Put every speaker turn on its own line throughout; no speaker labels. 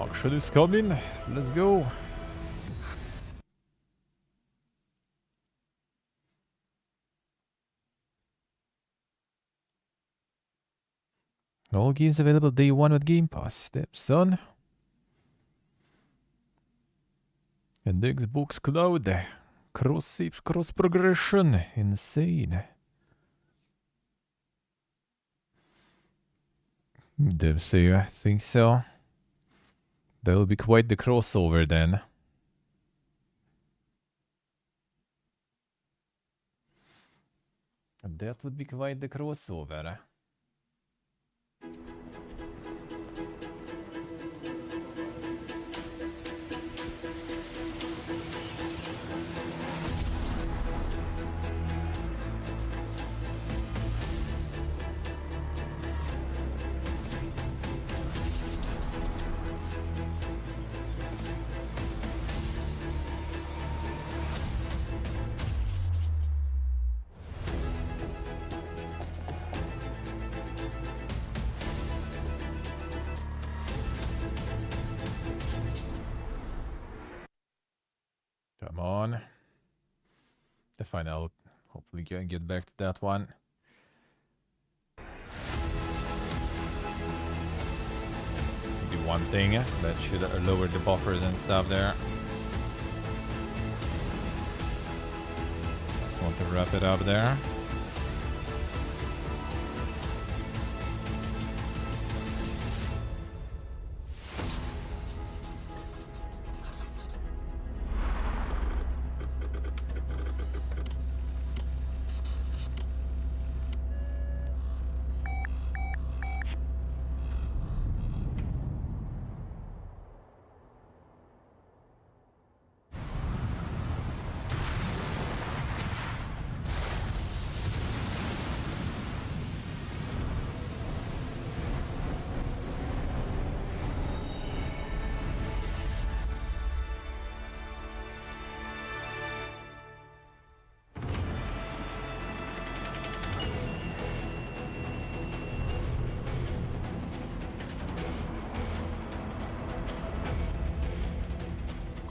Action is coming. Let's go. All games available day one with Game Pass. Steps on. And the Xbox Cloud. Cross saves, cross progression. Insane. Dev say, I think so. That will be quite the crossover then. That would be quite the crossover. Come on. That's fine. I'll hopefully get back to that one. Be one thing that should lower the buffers and stuff there. Just want to wrap it up there.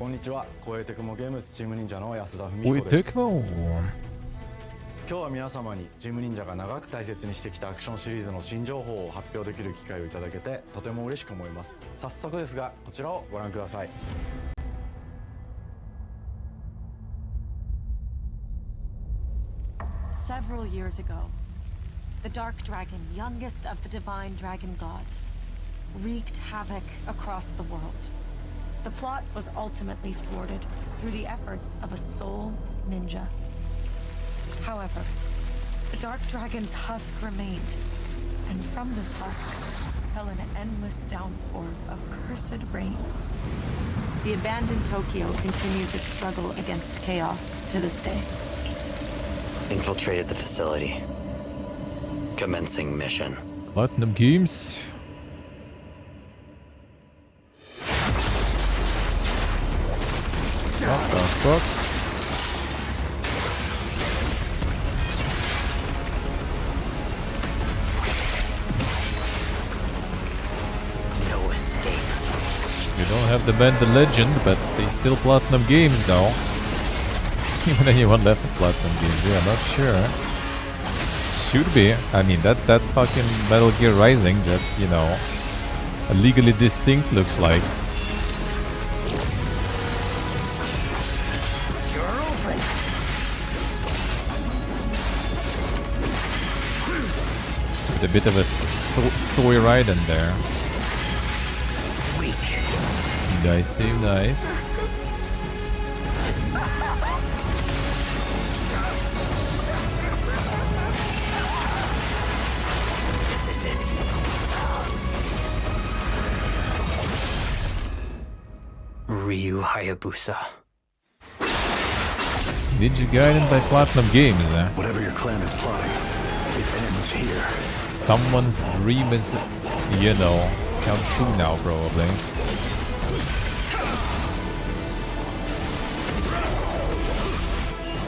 Konnichiwa, Koei Tecmo Games チーム忍者の安田文
おい、
彦です。
Tecmo。
今日は皆様にチーム忍者が長く大切にしてきたアクションシリーズの新情報を発表できる機会をいただけてとても嬉しく思います。早速ですが、こちらをご覧ください。
Several years ago, the Dark Dragon, youngest of the divine dragon gods, wreaked havoc across the world. The plot was ultimately thwarted through the efforts of a sole ninja. However, the Dark Dragon's husk remained, and from this husk fell an endless downpour of cursed rain. The abandoned Tokyo continues its struggle against chaos to this day.
Infiltrated the facility. Commencing mission.
Platinum Games. What the fuck?
No escape.
You don't have the band the legend, but they still Platinum Games though. Even anyone left the Platinum Games, yeah, not sure. Should be. I mean, that fucking Metal Gear Rising just, you know, a legally distinct looks like. With a bit of a soy ride in there. Nice, Steve, nice.
This is it. Ryu Hayabusa.
Ninja Gaiden by Platinum Games, eh?
Whatever your clan is plotting, it ends here.
Someone's dream is, you know, come true now, probably.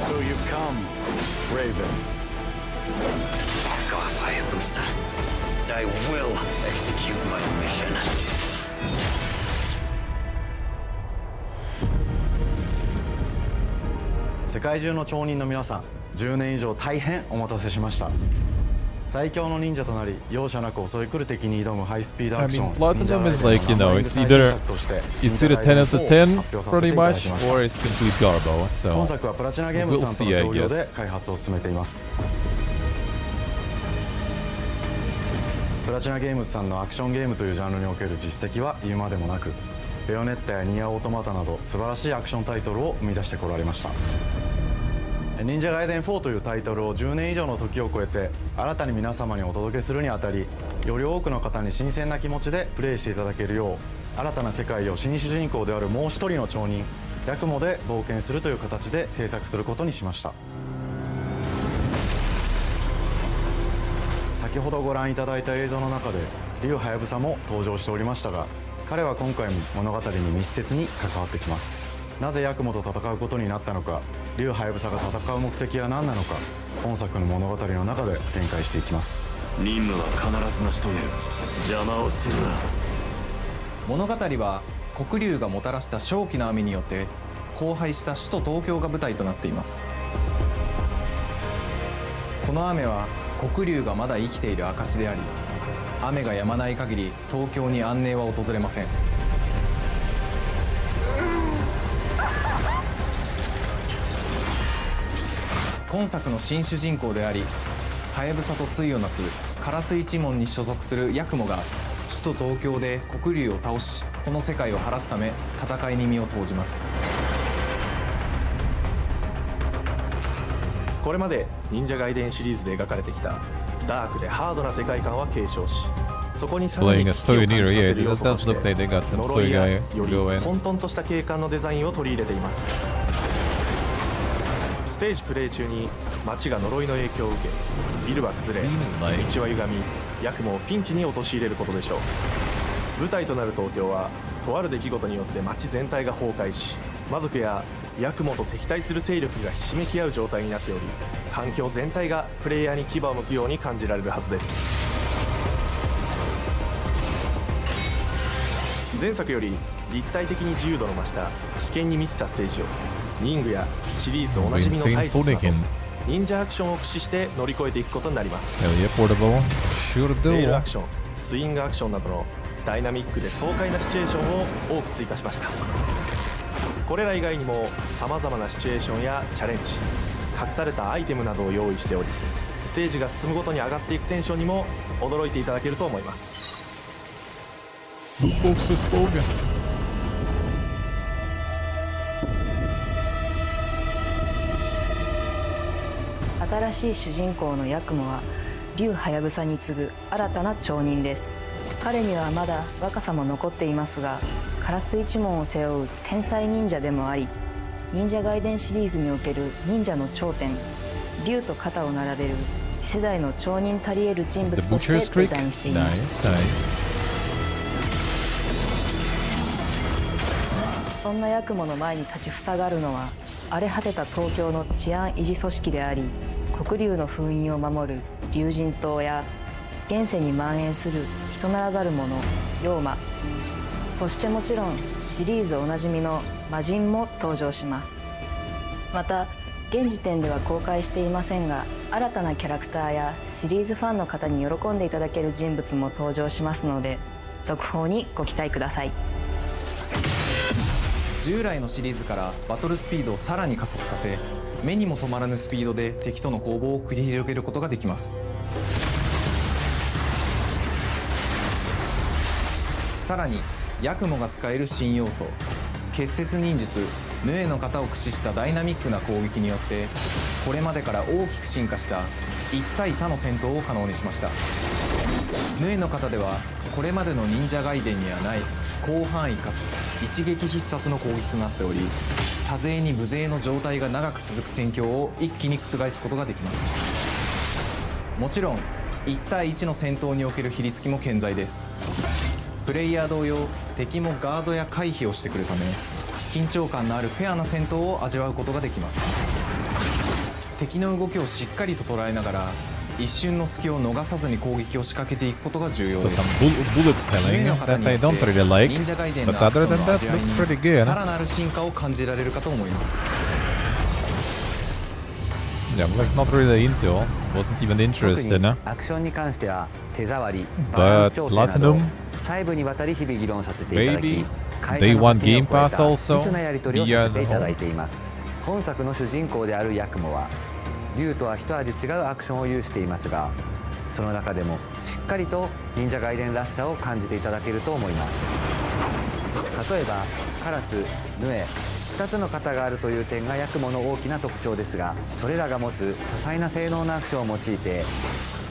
So you've come, Raven.
Back off, Hayabusa. I will execute my mission.
世界中の町人の皆さん、10年以上大変お待たせしました。最強の忍者となり容赦なく襲い来る敵に挑むハイスピードア
I
クショ
mean,
ン
Platinum is like, you know, it's
忍者ガイデンの
either
最新作として
it's either 10 out of 10 pretty much
今
or it's complete garbo. So
作はプラチナゲームズさんとの協業で開発を進めています。プラチナゲームズさんのアクションゲームというジャンルにおける実績は言うまでもなく、ベヨネッタやニアオートマタなど素晴らしいアクションタイトルを生み出してこられました。忍者ガイデン4というタイトルを10年以上の時を超えて新たに皆様にお届けするにあたり、より多くの方に新鮮な気持ちでプレイしていただけるよう、新たな世界を新主人公であるもう一人の町人ヤクモで冒険するという形で制作することにしました。先ほどご覧いただいた映像の中で竜はやぶさも登場しておりましたが、彼は今回も物語に密接に関わってきます。なぜヤクモと戦うことになったのか、竜はやぶさが戦う目的は何なのか、本作の物語の中で展開していきます。
任務は必ず成し遂げる。邪魔をするな。
物語は黒竜がもたらした正気の雨によって荒廃した首都東京が舞台となっています。この雨は黒竜がまだ生きている証であり、雨が止まない限り東京に安寧は訪れません。今作の新主人公であり、はやぶさと対をなす烏一門に所属するヤクモが首都東京で黒竜を倒し、この世界を晴らすため戦いに身を投じます。
これまで忍者ガイデンシリーズで描かれてきたダークでハードな世界観は継承し、そこにさら
playing
に
a
危機を
story
感
near
じさ
yeah,
せる
it
要素
does
とし
look like they
て
got some
呪い
soy
や
guy
より
go in.
混沌とした景観のデザインを取り入れています。ステージプレイ中に街が呪いの影響を受け、ビルは崩れ、
Seems like
道は歪み、ヤクモをピンチに陥れることでしょう。舞台となる東京はとある出来事によって街全体が崩壊し、魔族やヤクモと敵対する勢力がひしめき合う状態になっており、環境全体がプレイヤーに牙を向くように感じられるはずです。前作より立体的に自由度の増した危険に満ちたステージを忍具やシリーズおなじみの体術など忍者アクションを駆使して乗り越えていくことになります。
Hell yeah, portable. Sure
レールア
do.
クション、スイングアクションなどのダイナミックで爽快なシチュエーションを多く追加しました。これら以外にもさまざまなシチュエーションやチャレンジ、隠されたアイテムなどを用意しており、ステージが進むごとに上がっていくテンションにも驚いていただけると思います。
新しい主人公のヤクモは竜はやぶさに次ぐ新たな町人です。彼にはまだ若さも残っていますが、烏一門を背負う天才忍者でもあり、忍者ガイデンシリーズにおける忍者の頂点、竜と肩を並べる次世代の町人たり得る人物
The
として
Butcher's
デ
Creek.
ザインしています。
Nice, nice.
そんなヤクモの前に立ちふさがるのは、荒れ果てた東京の治安維持組織であり、黒竜の封印を守る竜神島や現世に蔓延する人ならざる者妖魔、そしてもちろんシリーズおなじみの魔人も登場します。また現時点では公開していませんが、新たなキャラクターやシリーズファンの方に喜んでいただける人物も登場しますので、続報にご期待ください。
従来のシリーズからバトルスピードをさらに加速させ、目にも止まらぬスピードで敵との攻防を繰り広げることができます。さらにヤクモが使える新要素、結節忍術ヌエの型を駆使したダイナミックな攻撃によって、これまでから大きく進化した一対他の戦闘を可能にしました。ヌエの型ではこれまでの忍者ガイデンにはない広範囲かつ一撃必殺の攻撃となっており、多勢に無勢の状態が長く続く戦況を一気に覆すことができます。もちろん1対1の戦闘における比率も健在です。プレイヤー同様、敵もガードや回避をしてくるため、緊張感のあるフェアな戦闘を味わうことができます。敵の動きをしっかりと捉えながら、一瞬の隙を逃さずに攻撃を仕掛けていくことが重要
So
です。
some bullet telling that I don't really like,
忍者ガイデン
but
のアクシ
other
ョン
than
の
that
味わい
looks
に
pretty good.
さらなる進化を感じられるかと思います。
Yeah, I'm like not really into. Wasn't even
特
interested,
に
huh?
アクションに関しては手触り、バラン
But
ス調整など
Platinum,
細部にわたり日々議論させていただ
maybe
き、会
they
社の
want
垣根を
Game
越え
Pass
た
also
密なやり取りをさ
via
せて
the
いただい
home.
ています。本作の主人公であるヤクモは竜とは一味違うアクションを有していますが、その中でもしっかりと忍者ガイデンらしさを感じていただけると思います。例えばカラス、ヌエ、2つの型があるという点がヤクモの大きな特徴ですが、それらが持つ多彩な性能のアクションを用いて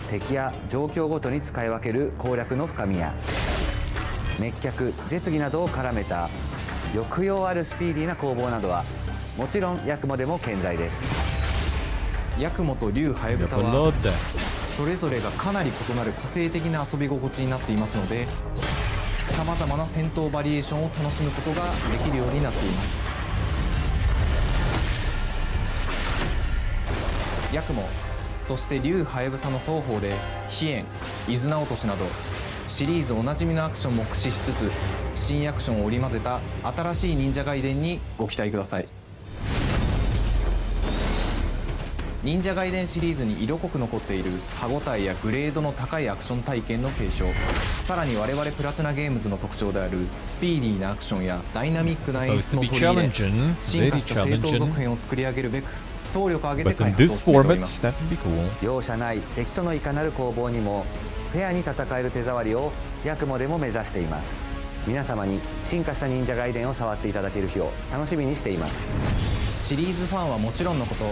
敵や状況ごとに使い分ける攻略の深みや滅却、絶技などを絡めた抑揚あるスピーディーな攻防などはもちろんヤクモでも健在です。
ヤクモと竜ハヤブ
Yeah,
サ
but
は
load that.
それぞれがかなり異なる個性的な遊び心地になっていますので、さまざまな戦闘バリエーションを楽しむことができるようになっています。ヤクモ、そして竜ハヤブサの双方で飛燕、伊豆名落としなどシリーズおなじみのアクションも駆使しつつ、新アクションを織り交ぜた新しい忍者ガイデンにご期待ください。忍者ガイデンシリーズに色濃く残っている歯ごたえやグレードの高いアクション体験の継承、さらに我々プラチナゲームズの特徴であるスピーディーなアクションやダイナミックな演出も取り入れ、進化した正当続編を作り上げるべく総力を挙げて
But
開
in
発を
this
進めてお
format,
ります。
that would be cool.
容赦ない敵とのいかなる攻防にもフェアに戦える手触りをヤクモでも目指しています。皆様に進化した忍者ガイデンを触っていただける日を楽しみにしています。
シリーズファンはもちろんのこと、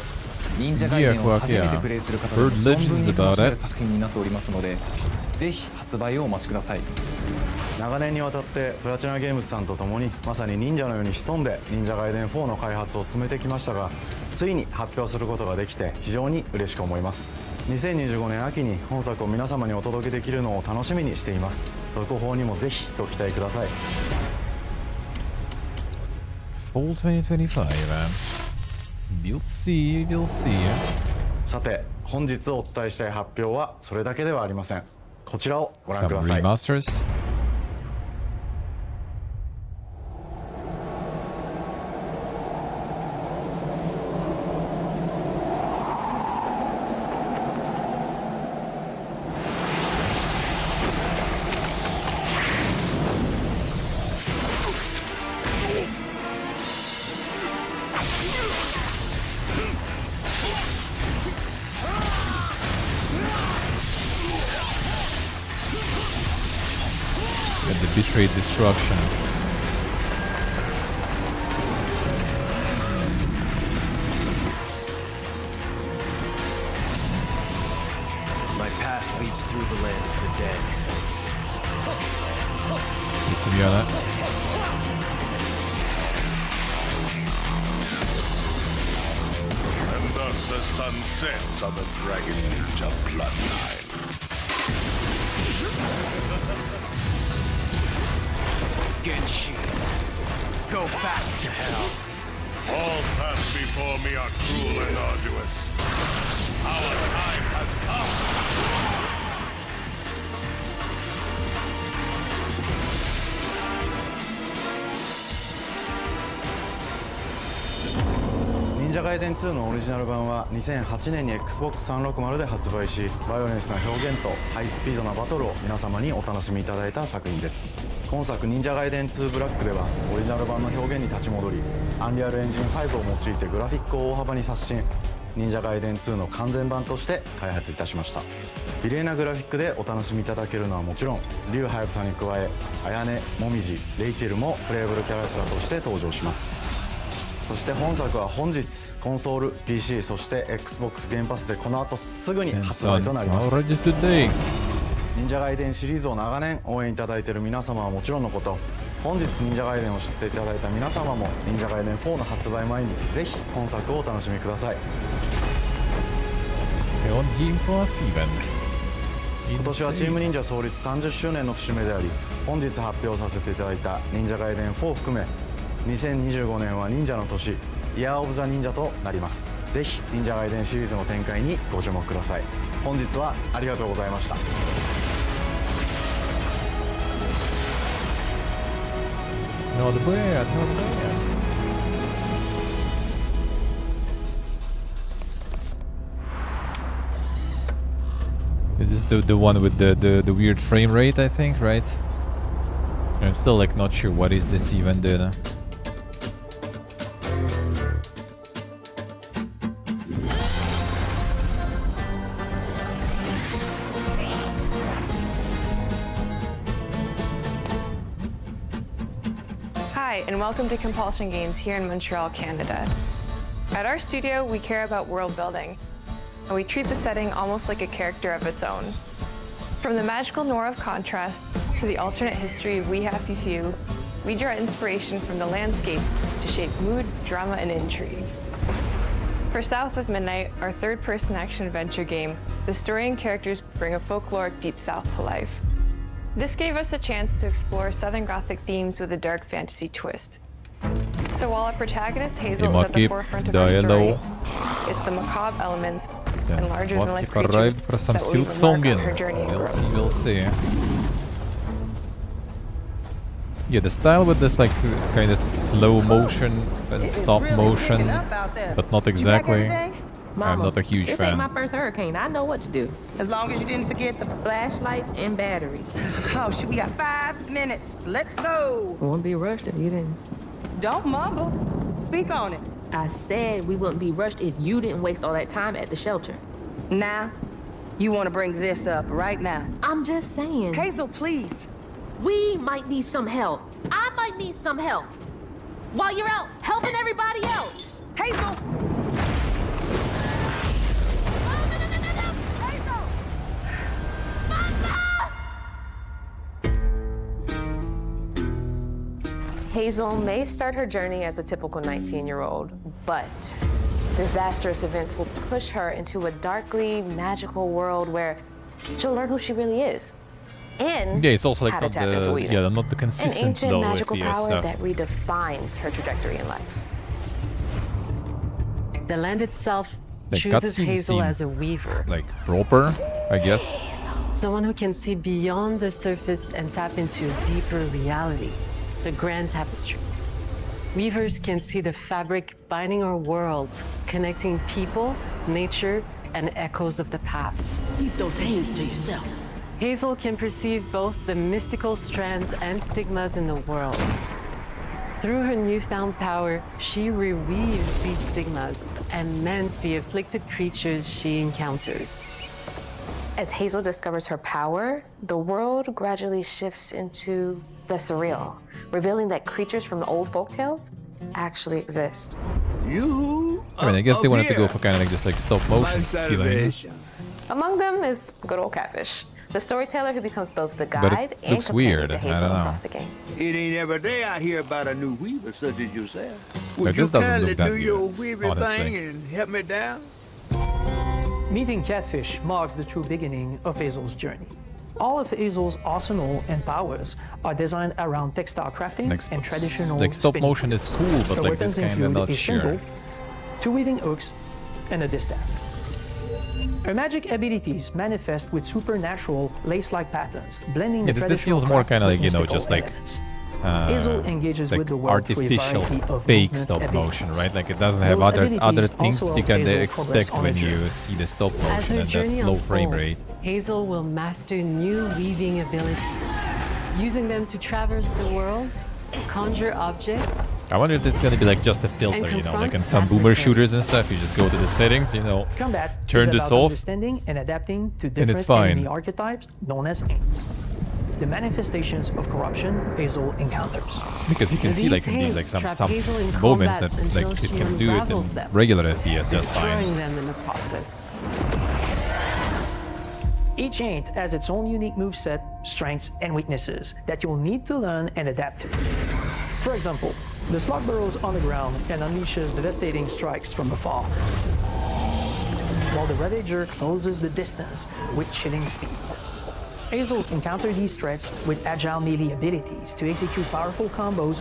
忍者ガイデンを初めてプレイする方でも
Heard
存分
legends
に楽
about
しめる
it.
作品になっておりますので、ぜひ発売をお待ちください。
長年にわたってプラチナゲームズさんと共にまさに忍者のように潜んで忍者ガイデン4の開発を進めてきましたが、ついに発表することができて非常に嬉しく思います。2025年秋に本作を皆様にお届けできるのを楽しみにしています。続報にもぜひご期待ください。
Fall 2025, man. We'll see, we'll see.
さて本日お伝えしたい発表はそれだけではありません。こちらをご覧く
Some
ださい。
remasters. And the betrayed destruction.
My path leads through the land of the dead.
Listen, Yana.
And thus the sun sets on the Dragon Ninja bloodline.
Genshi, go back to hell.
All paths before me are cruel and arduous. Our time has come.
忍者ガイデン2のオリジナル版は2008年に Xbox360 で発売し、バイオレンスな表現とハイスピードなバトルを皆様にお楽しみいただいた作品です。今作忍者ガイデン2ブラックではオリジナル版の表現に立ち戻り、アンリアルエンジン5を用いてグラフィックを大幅に刷新、忍者ガイデン2の完全版として開発いたしました。綺麗なグラフィックでお楽しみいただけるのはもちろん、竜ハヤブサに加え綾音、もみじ、レイチェルもプレイブルキャラクターとして登場します。そして本作は本日コンソール、PC、そして XBOX ゲームパスでこの後すぐに
And
発売
son,
となります。
already today.
忍者ガイデンシリーズを長年応援いただいている皆様はもちろんのこと、本日忍者ガイデンを知っていただいた皆様も忍者ガイデン4の発売前にぜひ本作をお楽しみください。
On Game Pass even.
今年はチーム
Insane.
忍者創立30周年の節目であり、本日発表させていただいた忍者ガイデン4を含め2025年は忍者の年、イヤーオブザ忍者となります。ぜひ忍者ガイデンシリーズの展開にご注目ください。本日はありがとうございました。
Not bad, not bad. the one with the weird frame rate, I think, right? I'm still like not sure what is this even dude.
Hi, and welcome to Compulsion Games here in Montreal, Canada. At our studio, we care about world building, and we treat the setting almost like a character of its own. From the magical noir of contrast to the alternate history of We Happy Few, we draw inspiration from the landscape to shape mood, drama, and intrigue. For South of Midnight, our third-person action-adventure game, the story and characters bring a folkloric Deep South to life. This gave us a chance to explore Southern Gothic themes with a dark fantasy twist. So while our protagonist Hazel is at the forefront of her story, it's the macabre elements and larger-than-life creatures
arrived for some
that will
silk
even mark
songing.
out her journey and growth.
We'll see. Yeah, the style with this like kind of slow motion and stop motion, but not exactly. I'm not a huge
this
fan.
ain't my first hurricane. I know what to do.
As long as you didn't forget the
Flashlights and batteries.
Oh, shit, we got 5 minutes. Let's go.
Wouldn't be rushed if you didn't.
Don't mumble. Speak on it.
I said we wouldn't be rushed if you didn't waste all that time at the shelter.
Now, you want to bring this up right now.
I'm just saying.
Hazel, please.
We might need some help. I might need some help. While you're out helping everybody else.
Hazel!
Hazel may start her journey as a typical 19-year-old, but disastrous events will push her into a darkly magical world where she'll learn who she really is. And
Yeah, it's also like
how to
not
tap into weaving.
not the
An
consistent
ancient
low
magical
FPS
power
stuff.
that redefines her trajectory in life.
The land itself
The
chooses
cutscene
Hazel
seemed
as a weaver.
like proper, I guess.
Someone who can see beyond the surface and tap into a deeper reality, the grand tapestry. Weavers can see the fabric binding our worlds, connecting people, nature, and echoes of the past.
Keep those hands to yourself.
Hazel can perceive both the mystical strands and stigmas in the world. Through her newfound power, she reweaves these stigmas and mends the afflicted creatures she encounters.
As Hazel discovers her power, the world gradually shifts into the surreal, revealing that creatures from the old folktales actually exist.
I mean, I guess they wanted to go for kind of like this like stop motion feeling.
Among them is good old Catfish, the storyteller who becomes both the
But
guide
it
and
looks
companion
weird.
to
I
Hazel
don't know.
across the game.
It ain't every day I hear about a new weaver such as yourself.
But
Would
this
you
doesn't
kindly
look that
do your
good,
weaving
honestly.
thing and help me down?
Meeting Catfish marks the true beginning of Hazel's journey. All of Hazel's arsenal and powers are designed around textile crafting and traditional
Like stop
spinning
motion is cool, but
The
like this
weapons
kind of
include
not
a
sure.
spindle, 2 weaving hooks, and a distaff. Her magic abilities manifest with supernatural lace-like patterns, blending
Yeah,
the
this feels
traditional
more
craft
kind of like,
with
you know,
mystical
just like
elements. Hazel engages
like
with the world through a
artificial
variety of
fake
movement
stop motion,
abilities.
right? Like it doesn't have
Those
other
abilities
things
also
that you can
help Hazel
expect
progress on
when
her
you
journey.
see the stop
As
motion
her
and
journey
that low frame rate.
unfolds, Hazel will master new weaving abilities, using them to traverse the world, conjure objects.
I wonder if it's gonna be like just a filter, you know, like in some boomer shooters and stuff. You just go to the settings, you know,
Combat
turn
is
this
about
off,
understanding and adapting to
and
different
it's fine.
enemy archetypes known as Aints. The manifestations of corruption Hazel encounters.
because you can see like in these like some moments that like it can do it in regular FPS just fine.
destroying them in the process.
Each Aint has its own unique moveset, strengths, and weaknesses that you'll need to learn and adapt to. For example, the slug burrows on the ground and unleashes devastating strikes from afar, while the Ravager closes the distance with chilling speed. Hazel can counter these threats with agile melee abilities to execute powerful combos,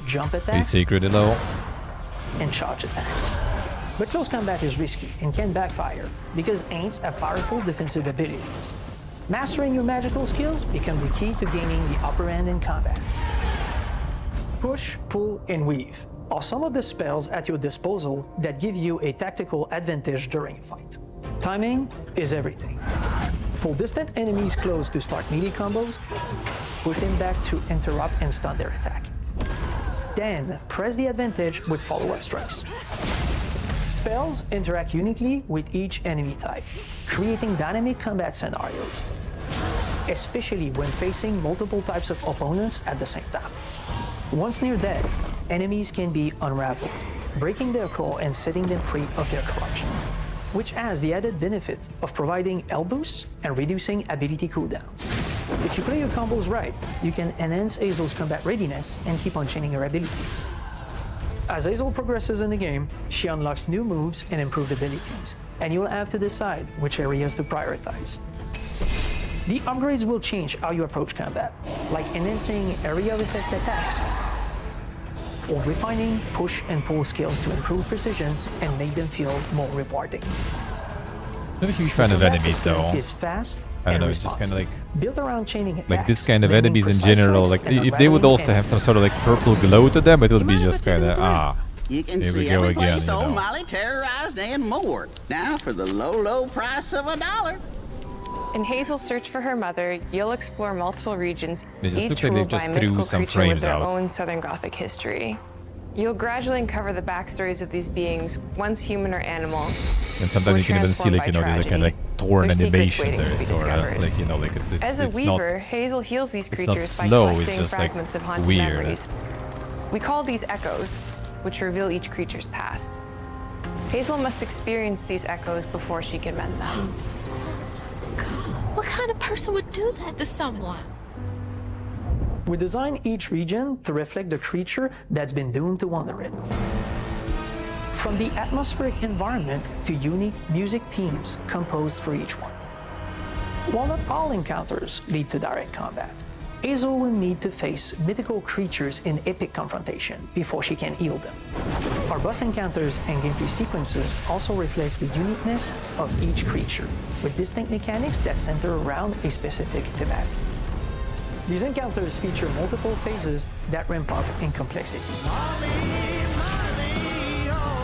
jump
Be
attacks,
secretly low.
and charge attacks. But close combat is risky and can backfire because Aints have powerful defensive abilities. Mastering your magical skills becomes the key to gaining the upper hand in combat. Push, pull, and weave are some of the spells at your disposal that give you a tactical advantage during a fight. Timing is everything. Pull distant enemies close to start melee combos. Push them back to interrupt and stun their attack. Then press the advantage with follow-up strikes. Spells interact uniquely with each enemy type, creating dynamic combat scenarios, especially when facing multiple types of opponents at the same time. Once near death, enemies can be unraveled, breaking their core and setting them free of their corruption, which has the added benefit of providing health boosts and reducing ability cooldowns. If you play your combos right, you can enhance Hazel's combat readiness and keep on chaining her abilities. As Hazel progresses in the game, she unlocks new moves and improved abilities, and you'll have to decide which areas to prioritize. The upgrades will change how you approach combat, like enhancing area of effect attacks, or refining push and pull skills to improve precision and make them feel more rewarding.
I'm a huge fan of enemies though.
Is fast
I don't
and
know, it's just kind of like
built around chaining attacks,
like this kind of
blending
enemies in
precise
general.
strikes
Like
and
if they would
unraveling
also have some sort of like purple glow to them, it would be just kind of
You can
here we
see
go
every
again.
place
You
old
know.
Molly terrorized and more. Now for the low, low price of $1.
In Hazel's search for her mother, you'll explore multiple regions,
They just
each
look like they
ruled by
just
a
threw
mythical
some
creature with
frames
their
out.
own Southern Gothic history. You'll gradually uncover the backstories of these beings, once human or animal.
And sometimes you can even see like these like kind of like torn
Their secrets
animation
waiting to
there,
be
sort of
discovered.
like like it's
As a
it's
weaver,
not
Hazel heals these
it's not
creatures by
slow, it's
collecting
just like
fragments of haunted
weird.
memories. We call these echoes, which reveal each creature's past. Hazel must experience these echoes before she can mend them.
What kind of person would do that to someone?
We design each region to reflect the creature that's been doomed to wander it. From the atmospheric environment to unique music themes composed for each one. While not all encounters lead to direct combat, Hazel will need to face mythical creatures in epic confrontation before she can heal them. Our boss encounters and gameplay sequences also reflects the uniqueness of each creature, with distinct mechanics that center around a specific thematic. These encounters feature multiple phases that ramp up in complexity.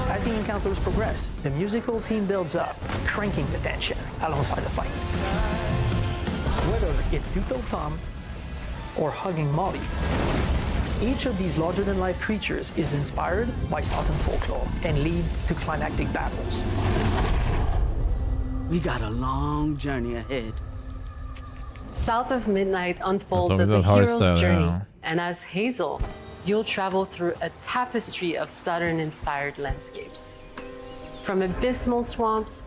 As the encounters progress, the musical theme builds up, cranking the tension alongside the fight. Whether it's Two-Toed Tom or hugging Molly, each of these larger-than-life creatures is inspired by Southern folklore and lead to climactic battles.
We got a long journey ahead.
South of Midnight unfolds
That's
as a
always a hard
hero's
style,
journey,
yeah.
and as Hazel, you'll travel through a tapestry of Southern-inspired landscapes. From abysmal swamps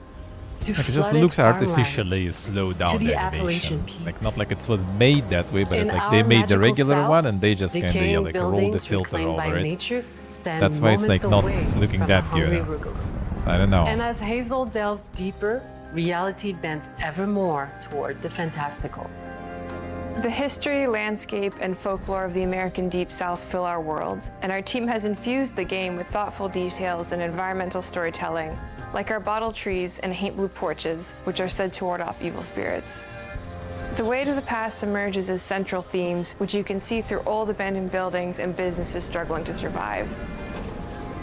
to
Like it just
flooded
looks
farmlands,
artificially slowed down
to the
the
Appalachian
animation.
peaks.
Like not like it was made that way, but
In
like
our
they made the
magical
regular
South,
one and they just kind of
decaying
like rolled the
buildings
filter
reclaimed by
over it.
nature stand
That's why it's like not
moments away
looking
from
that
a hungry
good.
Rugal.
I don't know.
And as Hazel delves deeper, reality bends ever more toward the fantastical.
The history, landscape, and folklore of the American Deep South fill our world, and our team has infused the game with thoughtful details and environmental storytelling, like our bottle trees and haint blue porches, which are said to ward off evil spirits. The way to the past emerges as central themes, which you can see through old abandoned buildings and businesses struggling to survive.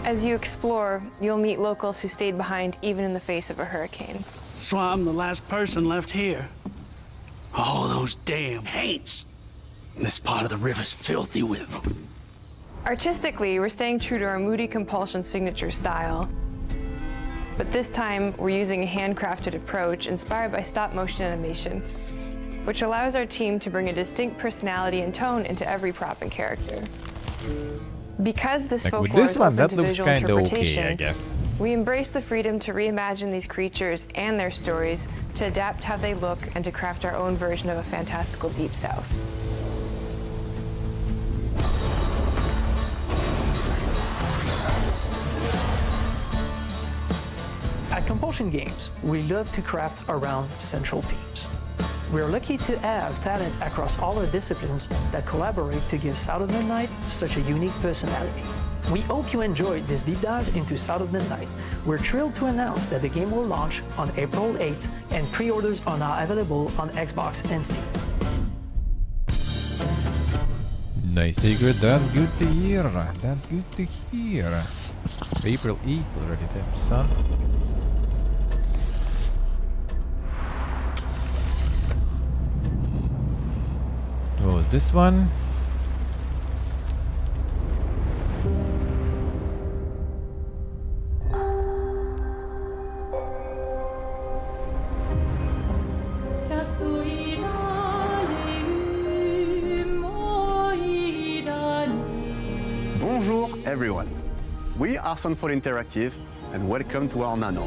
As you explore, you'll meet locals who stayed behind even in the face of a hurricane.
So I'm the last person left here. All those damn haints. This part of the river's filthy with them.
Artistically, we're staying true to our moody compulsion signature style. But this time, we're using a handcrafted approach inspired by stop-motion animation, which allows our team to bring a distinct personality and tone into every prop and character. Because this
Like with
folklore
this
is
one,
open
that
to
looks
visual
kind of okay,
interpretation,
I guess.
we embrace the freedom to reimagine these creatures and their stories, to adapt how they look, and to craft our own version of a fantastical Deep South.
At Compulsion Games, we love to craft around central themes. We are lucky to have talent across all our disciplines that collaborate to give South of Midnight such a unique personality. We hope you enjoyed this deep dive into South of Midnight. We're thrilled to announce that the game will launch on April 8th, and pre-orders are now available on Xbox and Steam.
Nice, good. That's good to hear. That's good to hear. April 8th already, damn son. this one?
Bonjour everyone. We are Sunfall Interactive and welcome to our manor.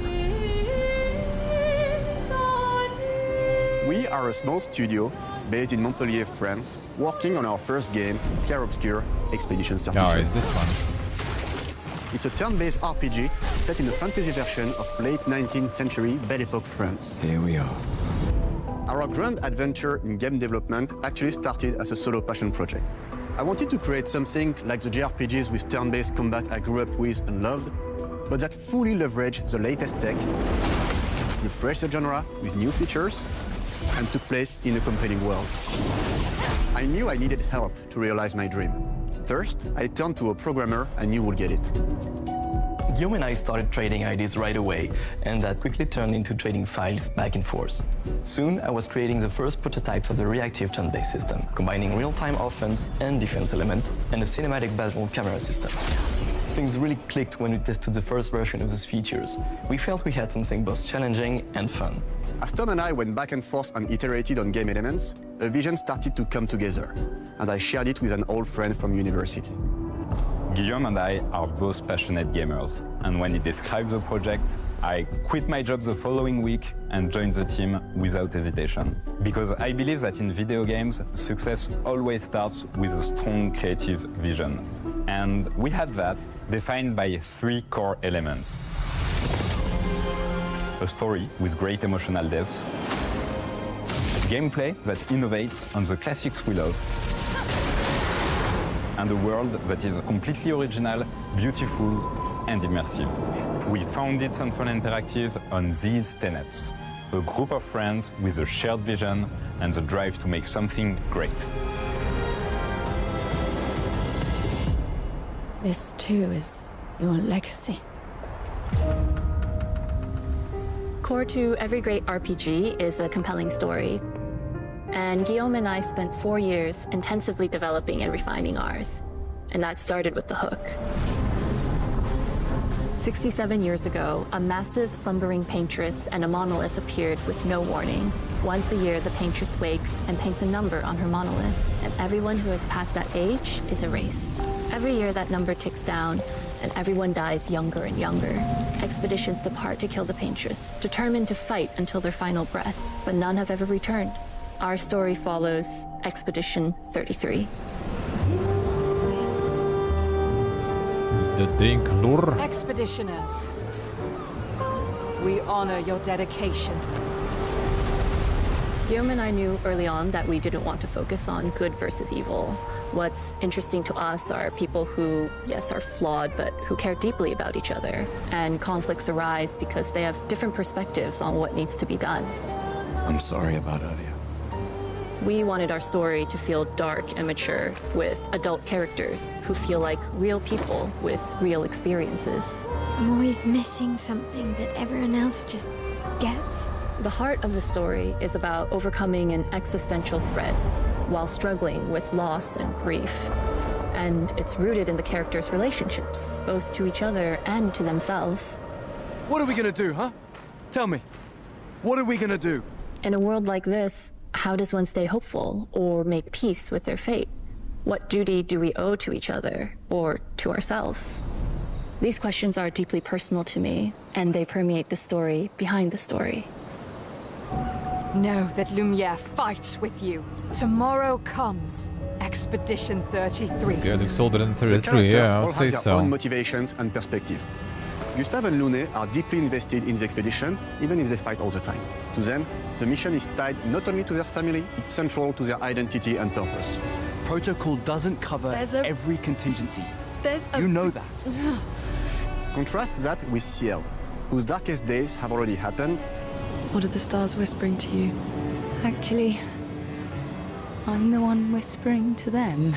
We are a small studio based in Montpellier, France, working on our first game, Clair Obscur Expedition 33.
Oh, it's this one.
It's a turn-based RPG set in a fantasy version of late 19th century Belle Epoque France.
Here we are.
Our grand adventure in game development actually started as a solo passion project. I wanted to create something like the JRPGs with turn-based combat I grew up with and loved, but that fully leveraged the latest tech, the fresher genre with new features, and took place in a compelling world. I knew I needed help to realize my dream. First, I turned to a programmer I knew would get it.
Guillaume and I started trading ideas right away, and that quickly turned into trading files back and forth. Soon, I was creating the first prototypes of the reactive turn-based system, combining real-time offense and defense element, and a cinematic battle camera system. Things really clicked when we tested the first version of those features. We felt we had something both challenging and fun.
As Tom and I went back and forth and iterated on game elements, a vision started to come together, and I shared it with an old friend from university.
Guillaume and I are both passionate gamers, and when he described the project, I quit my job the following week and joined the team without hesitation. Because I believe that in video games, success always starts with a strong creative vision. And we had that, defined by 3 core elements. A story with great emotional depth, gameplay that innovates on the classics we love, and a world that is completely original, beautiful, and immersive. We founded Sunfall Interactive on these tenets. A group of friends with a shared vision and the drive to make something great.
This too is your legacy.
Core to every great RPG is a compelling story. And Guillaume and I spent 4 years intensively developing and refining ours. And that started with the hook. 67 years ago, a massive slumbering paintress and a monolith appeared with no warning. Once a year, the paintress wakes and paints a number on her monolith, and everyone who has passed that age is erased. Every year, that number ticks down, and everyone dies younger and younger. Expeditions depart to kill the paintress, determined to fight until their final breath, but none have ever returned. Our story follows Expedition 33.
The Dinklur.
Expeditioners, we honor your dedication.
Guillaume and I knew early on that we didn't want to focus on good versus evil. What's interesting to us are people who, yes, are flawed, but who care deeply about each other. And conflicts arise because they have different perspectives on what needs to be done.
I'm sorry about earlier.
We wanted our story to feel dark and mature, with adult characters who feel like real people with real experiences.
I'm always missing something that everyone else just gets.
The heart of the story is about overcoming an existential threat while struggling with loss and grief. And it's rooted in the characters' relationships, both to each other and to themselves.
What are we gonna do, huh? Tell me. What are we gonna do?
In a world like this, how does one stay hopeful or make peace with their fate? What duty do we owe to each other or to ourselves? These questions are deeply personal to me, and they permeate the story behind the story.
Know that Lumiere fights with you. Tomorrow comes Expedition 33.
Yeah, looks older than
The
33,
characters
yeah,
all
I'll say
have their
so.
own motivations and perspectives. Gustave and Lune are deeply invested in the expedition, even if they fight all the time. To them, the mission is tied not only to their family, it's central to their identity and purpose.
Protocol doesn't cover every contingency. You know that.
Contrast that with Ciel, whose darkest days have already happened.
What are the stars whispering to you? Actually, I'm the one whispering to them.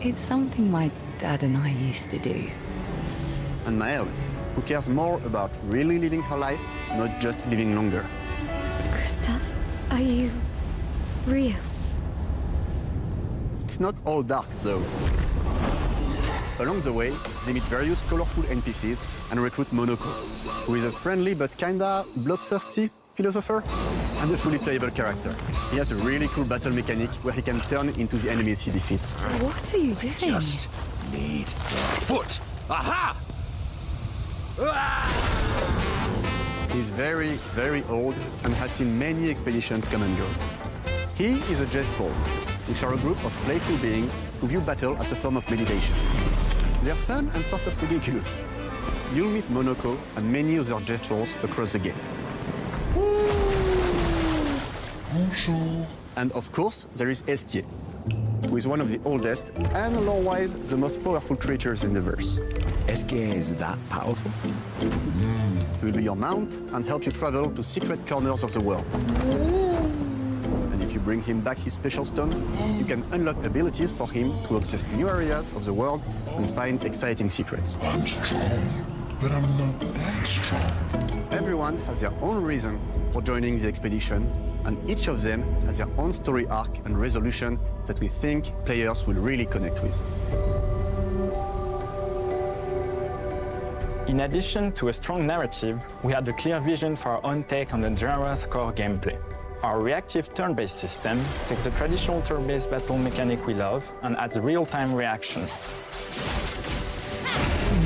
It's something my dad and I used to do.
And Maëlle, who cares more about really living her life, not just living longer.
Gustave, are you real?
not all dark, though. Along the way, they meet various colorful NPCs and recruit Monoko, who is a friendly but kinda bloodthirsty philosopher and a fully playable character. He has a really cool battle mechanic where he can turn into the enemies he defeats.
What are you doing?
Just need foot. Aha!
He's very, very old and has seen many expeditions come and go. He is a Gestrol, which are a group of playful beings who view battle as a form of meditation. They're fun and sort of ridiculous. You'll meet Monoko and many other Gestrols across the game. Bonjour. And of course, there is Esquier, who is one of the oldest and lore-wise the most powerful creatures in the verse.
Esquier is that powerful?
He will be your mount and help you travel to secret corners of the world. And if you bring him back his special stones, you can unlock abilities for him to access new areas of the world and find exciting secrets.
I'm strong, but I'm not that strong.
Everyone has their own reason for joining the expedition, and each of them has their own story arc and resolution that we think players will really connect with.
In addition to a strong narrative, we had a clear vision for our own take on the genre's core gameplay. Our reactive turn-based system takes the traditional turn-based battle mechanic we love and adds real-time reaction.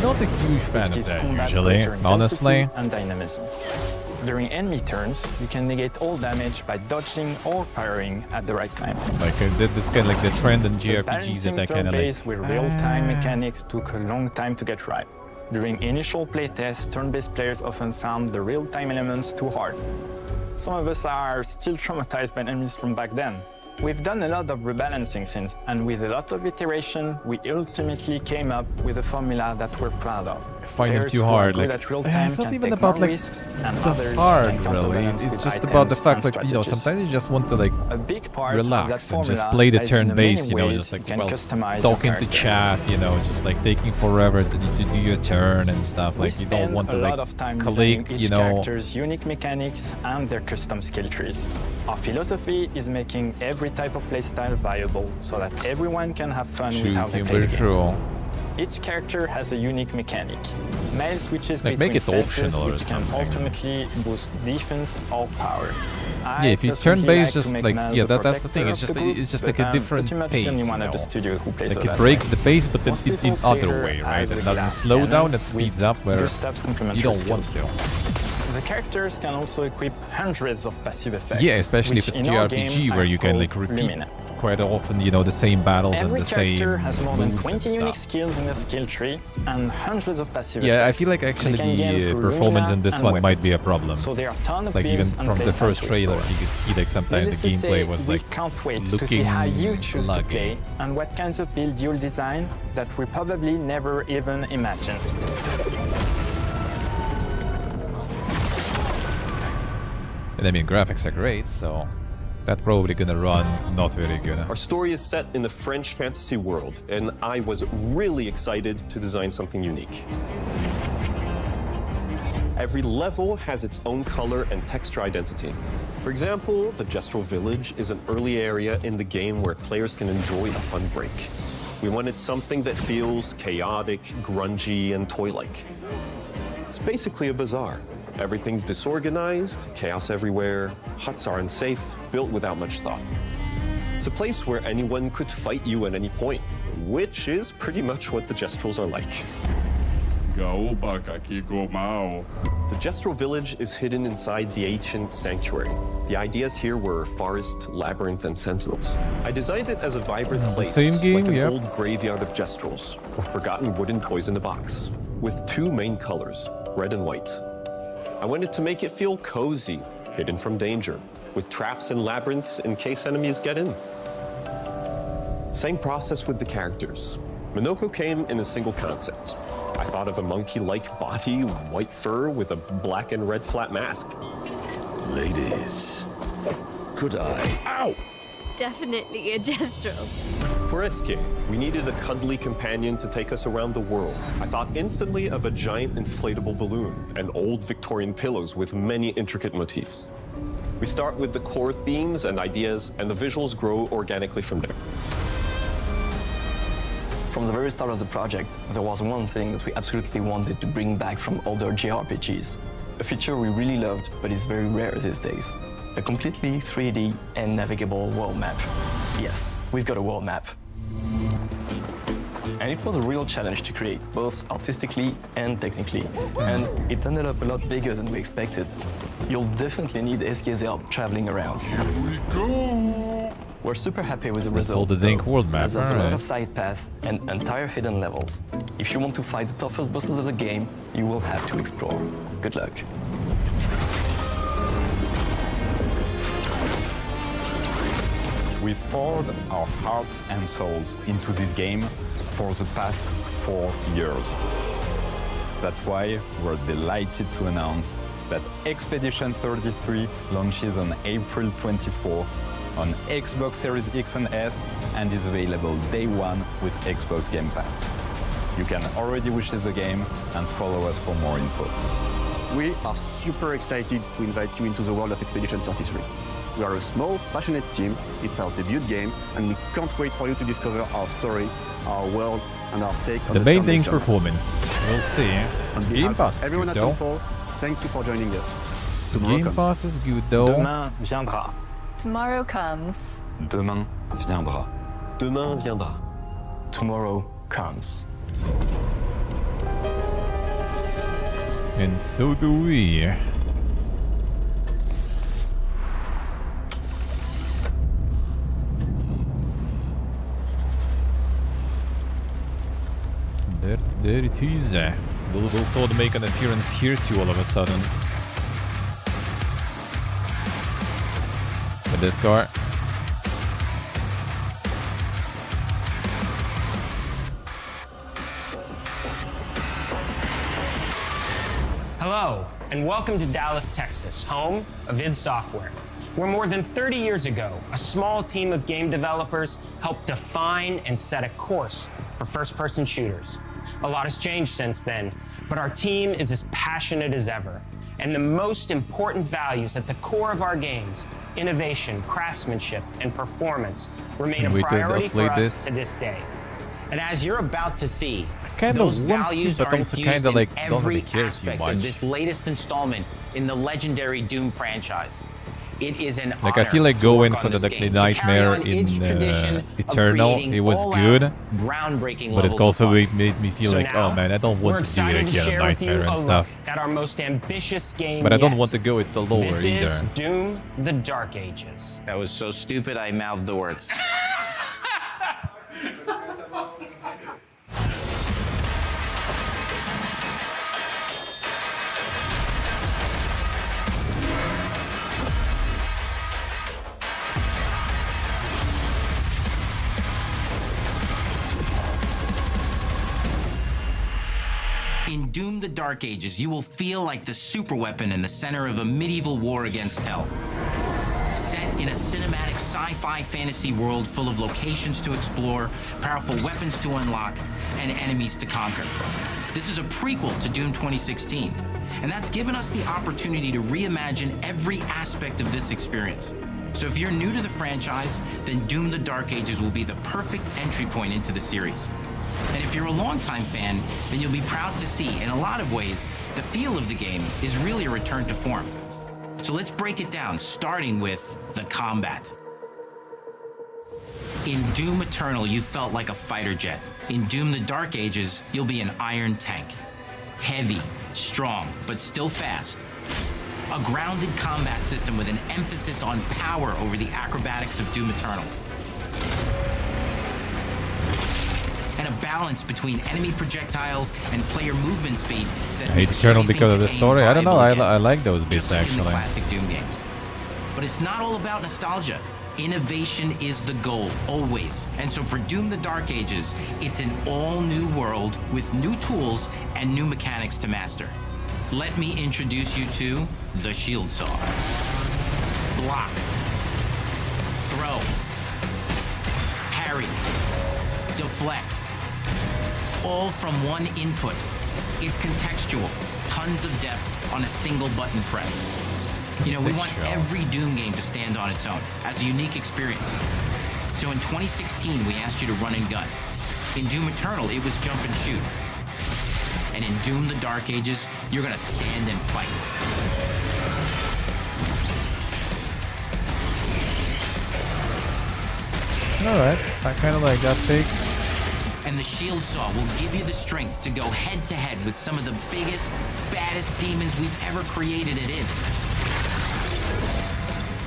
Not a huge fan of that usually,
greater
honestly.
intensity and dynamism. During enemy turns, you can negate all damage by dodging or parrying at the right time.
Like this kind of like the trend in JRPGs
Balancing
that I kind of
turn-based
like.
with real-time mechanics took a long time to get right. During initial playtests, turn-based players often found the real-time elements too hard. Some of us are still traumatized by enemies from back then. We've done a lot of rebalancing since, and with a lot of iteration, we ultimately came up with a formula that we're proud of.
I find it too hard. Like, it's not even about like the hard, really. It's just about the fact, like, you know, sometimes you just want to like relax and just play the turn-based, you know, just like talking to chat, you know, just like taking forever to do your turn and stuff. Like you don't want to like collect, you know.
Characters' unique mechanics and their custom skill trees. Our philosophy is making every type of playstyle viable so that everyone can have fun with how they play the game. Each character has a unique mechanic. Mail switches
like
between
make it
stances,
optional or
which can
something.
ultimately boost defense or power.
Yeah, if you turn-based, just like that's the thing. It's just like a different pace. You know? Like it breaks the pace, but then in other way, right? It doesn't slow down; it speeds up where you don't want to.
The characters can also equip hundreds of passive effects.
Yeah, especially if it's JRPG where you can like repeat quite often, you know, the same battles and the same
Every character has more than 20 unique
stuff.
skills in their skill tree and hundreds of passive
Yeah,
effects.
I feel like actually the performance in this one might be a problem.
So there are tons of
like even
builds and
from the
playstyle
first
to
trailer,
explore.
you could see like sometimes the gameplay was like
we can't wait
looking
to see how you choose to
laggy.
play and what kinds of build you'll design that we probably never even imagined.
And I mean, graphics are great, so that's probably gonna run not very good.
Our story is set in the French fantasy world, and I was really excited to design something unique. Every level has its own color and texture identity. For example, the Gestrol Village is an early area in the game where players can enjoy a fun break. We wanted something that feels chaotic, grungy, and toy-like. It's basically a bazaar. Everything's disorganized, chaos everywhere, huts are unsafe, built without much thought. It's a place where anyone could fight you at any point, which is pretty much what the Gestrols are like. The Gestrol village is hidden inside the ancient sanctuary. The ideas here were forest, labyrinth, and sentinels. I designed it as a vibrant place,
same game,
like an
yep.
old graveyard of Gestrols, or forgotten wooden toys in a box, with two main colors, red and white. I wanted to make it feel cozy, hidden from danger, with traps and labyrinths in case enemies get in. Same process with the characters. Monoko came in a single concept. I thought of a monkey-like body, white fur, with a black and red flat mask.
Ladies, could I?
Ow!
Definitely a Gestrol.
For Escape, we needed a cuddly companion to take us around the world. I thought instantly of a giant inflatable balloon and old Victorian pillows with many intricate motifs. We start with the core themes and ideas, and the visuals grow organically from there.
From the very start of the project, there was one thing that we absolutely wanted to bring back from older JRPGs. A feature we really loved, but is very rare these days. A completely 3D and navigable world map. Yes, we've got a world map. And it was a real challenge to create, both artistically and technically. And it ended up a lot bigger than we expected. You'll definitely need SK's help traveling around. Here we go! We're super happy with the result,
the Dink world map,
as there's a lot
alright.
of side paths and entire hidden levels. If you want to fight the toughest bosses of the game, you will have to explore. Good luck.
We've poured our hearts and souls into this game for the past 4 years. That's why we're delighted to announce that Expedition 33 launches on April 24th on Xbox Series X and S and is available day one with Xbox Game Pass. You can already wishlist the game and follow us for more info.
We are super excited to invite you into the world of Expedition 33. We are a small, passionate team, it's our debut game, and we can't wait for you to discover our story, our world, and our take on
The main
turn-based
thing's
genre.
performance. We'll see.
On
Game
behalf
Pass
of
is
everyone
good
at
though.
Soulfall, thank you for joining us. Tomorrow
Game
comes.
Pass is good though.
Demain viendra.
Tomorrow comes.
Demain viendra.
Demain viendra.
Tomorrow comes.
And so do we. There it is. We'll thought to make an appearance here too all of a sudden. With this car.
Hello, and welcome to Dallas, Texas, home of id Software, where more than 30 years ago, a small team of game developers helped define and set a course for first-person shooters. A lot has changed since then, but our team is as passionate as ever. And the most important values at the core of our games, innovation, craftsmanship, and performance, remain a
Wait till I
priority for
play
us
this.
to this day.
And as you're about to see,
Kinda
those
wants to,
values
but
are
also
infused
kinda,
in
like, don't
every
really care too
aspect
much.
of this latest installment in the legendary Doom franchise. It is an
Like I
honor
feel like
to
going
work
for
on
the
this game, to carry
Nightmare
on
in
its tradition of
Eternal.
creating
It was
all-out,
good,
groundbreaking
but it
levels
also
of fun.
made me feel
So
like,
now,
oh man, I don't
we're
want to do it
excited to
again,
share with you
Nightmare and
a
stuff.
look at our most ambitious game
But I don't
yet.
want to go with the lower
This is
either.
Doom: The Dark Ages.
That was so stupid I mouthed the words. In Doom: The Dark Ages, you will feel like the superweapon in the center of a medieval war against hell. Set in a cinematic sci-fi fantasy world full of locations to explore, powerful weapons to unlock, and enemies to conquer. This is a prequel to Doom 2016, and that's given us the opportunity to reimagine every aspect of this experience. So if you're new to the franchise, then Doom: The Dark Ages will be the perfect entry point into the series. And if you're a longtime fan, then you'll be proud to see, in a lot of ways, the feel of the game is really a return to form. So let's break it down, starting with the combat. In Doom Eternal, you felt like a fighter jet. In Doom: The Dark Ages, you'll be an iron tank. Heavy, strong, but still fast. A grounded combat system with an emphasis on power over the acrobatics of Doom Eternal. And a balance between enemy projectiles and player movement speed that
I hate
makes
Eternal
anything
because of
to
the
aim
story. I don't know.
viable again,
I like those bits
just like in the
actually.
classic Doom games. But it's not all about nostalgia. Innovation is the goal, always. And so for Doom: The Dark Ages, it's an all-new world with new tools and new mechanics to master. Let me introduce you to the Shield Saw. Block. Throw. Parry. Deflect. All from one input. It's contextual, tons of depth on a single button press. You know, we want every Doom game to stand on its own as a unique experience. So in 2016, we asked you to run and gun. In Doom Eternal, it was jump and shoot. And in Doom the Dark Ages, you're gonna stand and fight.
Alright, I kind of like that take.
And the Shield Saw will give you the strength to go head-to-head with some of the biggest, baddest demons we've ever created at id.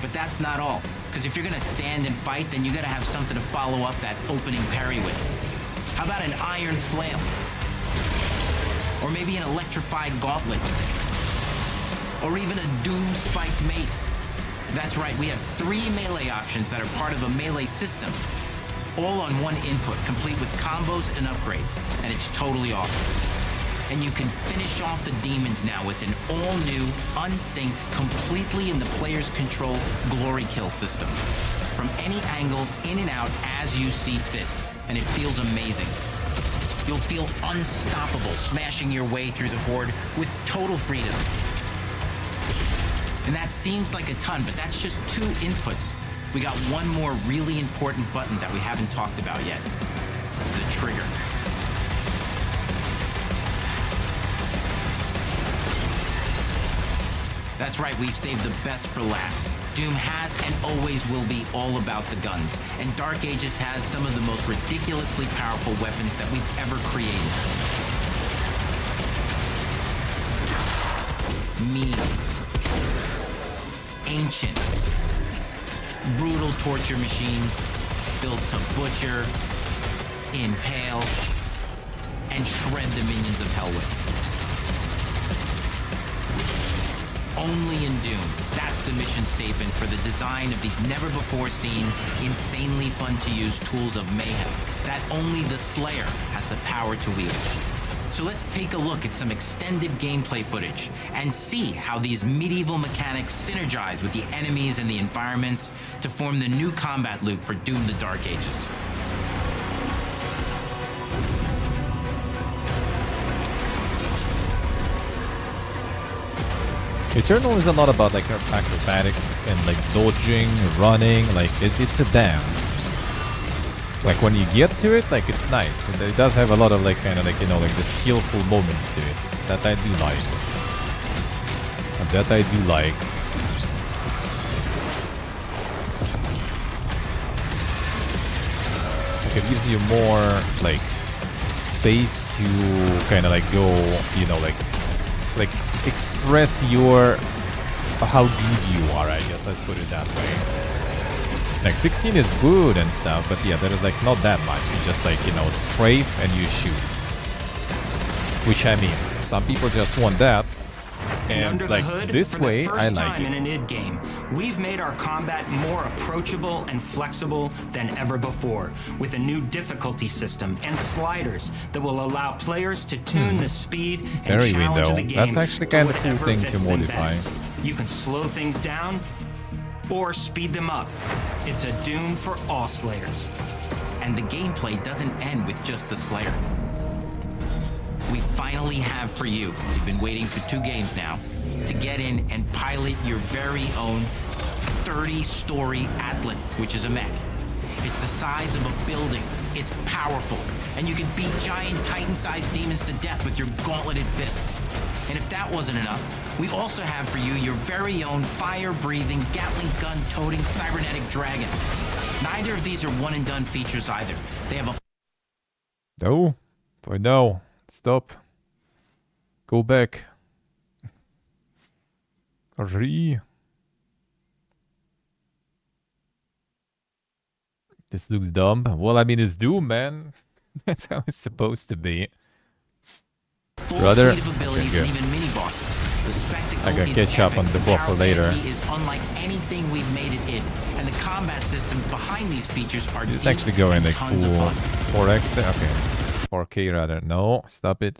But that's not all, because if you're gonna stand and fight, then you gotta have something to follow up that opening parry with. How about an iron flail? Or maybe an electrified gauntlet? Or even a Doom spiked mace? That's right, we have 3 melee options that are part of a melee system. All on one input, complete with combos and upgrades, and it's totally awesome. And you can finish off the demons now with an all-new, unsynced, completely in the player's control glory kill system. From any angle, in and out, as you see fit. And it feels amazing. You'll feel unstoppable smashing your way through the horde with total freedom. And that seems like a ton, but that's just 2 inputs. We got one more really important button that we haven't talked about yet. The trigger. That's right, we've saved the best for last. Doom has and always will be all about the guns, and Dark Ages has some of the most ridiculously powerful weapons that we've ever created. Mean. Ancient. Brutal torture machines, built to butcher, impale, and shred the minions of hell with. Only in Doom. That's the mission statement for the design of these never-before-seen, insanely fun-to-use tools of mayhem that only the Slayer has the power to wield. So let's take a look at some extended gameplay footage and see how these medieval mechanics synergize with the enemies and the environments to form the new combat loop for Doom the Dark Ages.
Eternal is a lot about like acrobatics and like dodging, running, like it's a dance. Like when you get to it, like it's nice. And it does have a lot of like kind of like, you know, like the skillful moments to it. That I do like. And that I do like. Like it gives you more like space to kind of like go, you know, like express your how good you are, I guess. Let's put it that way. Like 16 is good and stuff, but yeah, there is like not that much. You just like, you know, strafe and you shoot. Which I mean, some people just want that. And
under
like
the hood,
this
for
way,
the
I
first
like
time
it.
in an id game, we've made our combat more approachable and flexible than ever before, with a new difficulty system and sliders that will allow players to tune the speed and
Very
challenge
window.
of the game.
That's actually
to
kind of cool
whatever
thing to
fits them
modify.
best. You can slow things down or speed them up. It's a Doom for all Slayers.
And the gameplay doesn't end with just the Slayer. We finally have for you, you've been waiting for 2 games now, to get in and pilot your very own 30-story Atlan, which is a mech. It's the size of a building, it's powerful, and you can beat giant Titan-sized demons to death with your gauntleted fists. And if that wasn't enough, we also have for you your very own fire-breathing, Gatling gun-toting cybernetic dragon. Neither of these are one-and-done features either. They have a...
No. No. Stop. Go back. This looks dumb. Well, I mean, it's Doom, man. That's how it's supposed to be. Brother,
Full suite of abilities and even mini-bosses. The spectacle
I gotta
is
catch up
epic.
on the
The
buffer
power
later.
fantasy is unlike anything we've made it in, and the combat systems behind these features are
It's
deep
actually going
and
like
tons
full
of fun.
4x there. Okay. 4K rather. No, stop it.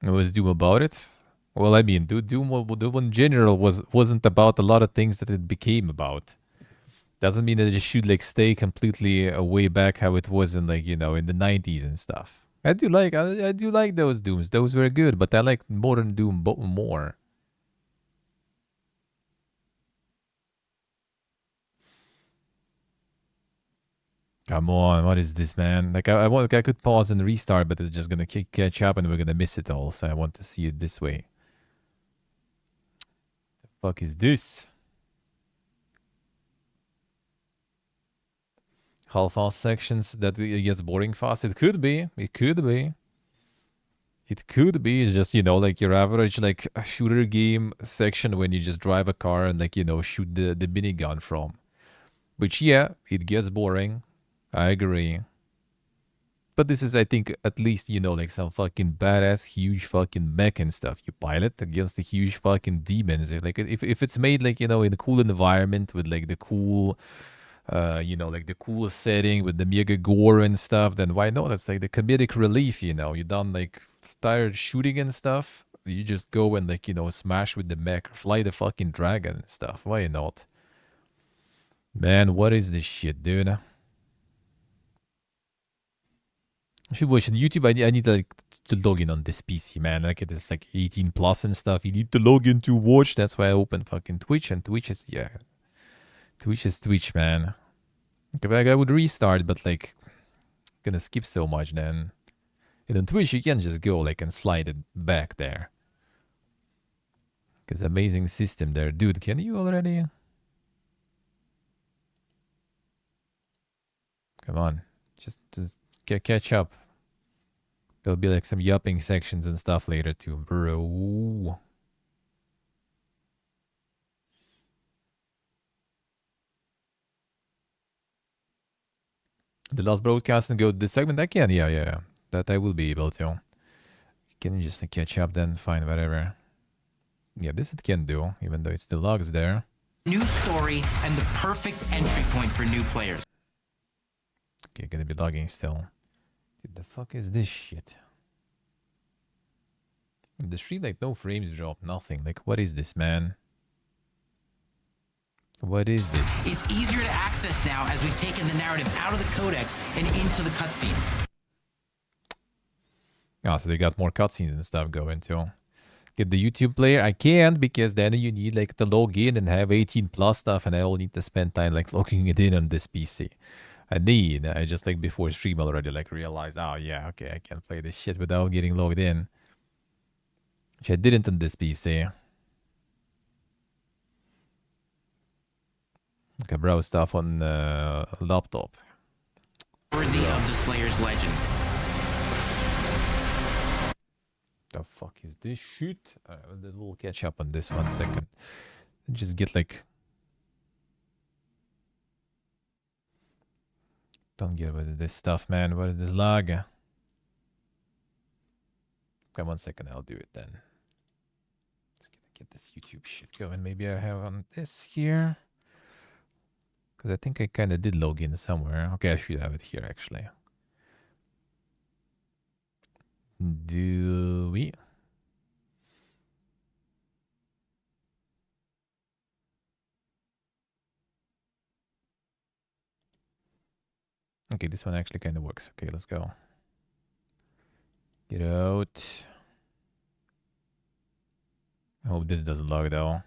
What was Doom about it? Well, I mean, Doom in general wasn't about a lot of things that it became about. Doesn't mean that it should like stay completely way back how it was in like, you know, in the 90s and stuff. I do like those Dooms. Those were good, but I like modern Doom more. Come on, what is this, man? Like, I could pause and restart, but it's just gonna catch up and we're gonna miss it all, so I want to see it this way. The fuck is this? How fast sections that it gets boring fast? It could be. It could be. It could be. It's just, like your average, like, shooter game section when you just drive a car and, like, shoot the minigun from. Which, yeah, it gets boring. I agree. But this is, I think, at least, like some fucking badass, huge fucking mech and stuff. You pilot against the huge fucking demons. If it's made, like, in a cool environment with, like, the cool, like the cool setting with the mega gore and stuff, then why not? That's like the comedic relief, You done, like, tired shooting and stuff. You just go and, like, smash with the mech, fly the fucking dragon and stuff. Why not? Man, what is this shit, dude? I should watch on YouTube. I need like to log in on this PC, man. Like it is like 18 plus and stuff. You need to log in to watch. That's why I open fucking Twitch, and Twitch is Twitch, man. Okay, like I would restart, but like gonna skip so much then. And on Twitch you can just go like and slide it back there. Cause amazing system there, dude. Can you already? Come on, just catch up. There'll be like some yupping sections and stuff later too, bro. The last broadcast and go to this segment? I can, yeah. That I will be able to. Can you just catch up then? Fine, whatever. Yeah, this it can do, even though it still logs there.
New story and the perfect entry point for new players.
Okay, gonna be logging still. Dude, the fuck is this shit? The stream, like, no frames drop, nothing. Like, what is this, man? What is this?
It's easier to access now as we've taken the narrative out of the codex and into the cutscenes.
Oh, so they got more cutscenes and stuff going too. Get the YouTube player? I can't because then you need like to log in and have 18 plus stuff, and I all need to spend time like logging it in on this PC. I just like before stream already like realized, oh yeah, okay, I can play this shit without getting logged in. Which I didn't on this PC. Okay, browse stuff on laptop.
Worthy of the Slayer's legend.
The fuck is this shit? We'll catch up on this 1 second. Just get like... Don't get rid of this stuff, man. What is this lag? Okay, 1 second, I'll do it then. Just gonna get this YouTube shit going. Maybe I have on this here. Because I think I kind of did log in somewhere. Okay, I should have it here, actually. Do we? Okay, this one actually kind of works. Okay, let's go. Get out. I hope this doesn't log, though.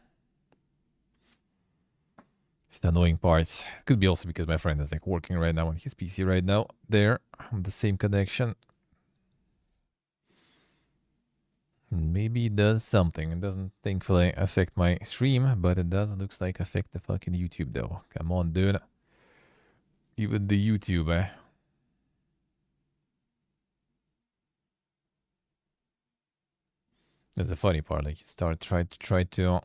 It's the annoying part. Could be also because my friend is like working right now on his PC right now. There, on the same connection. Maybe it does something. It doesn't thankfully affect my stream, but it does, looks like, affect the fucking YouTube though. Come on, dude. Even the YouTube, eh? That's the funny part. Like, you try to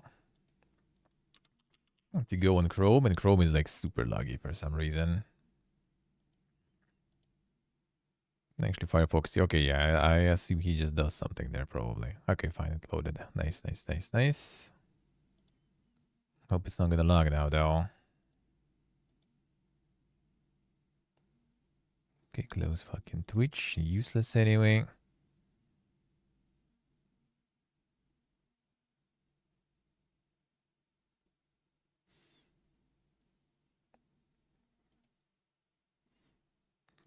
go on Chrome, and Chrome is like super laggy for some reason. Actually, Firefox. Okay, yeah, I assume he just does something there, probably. Okay, fine, it loaded. Nice, nice, nice, nice. Hope it's not gonna lag now, though. Okay, close fucking Twitch. Useless anyway.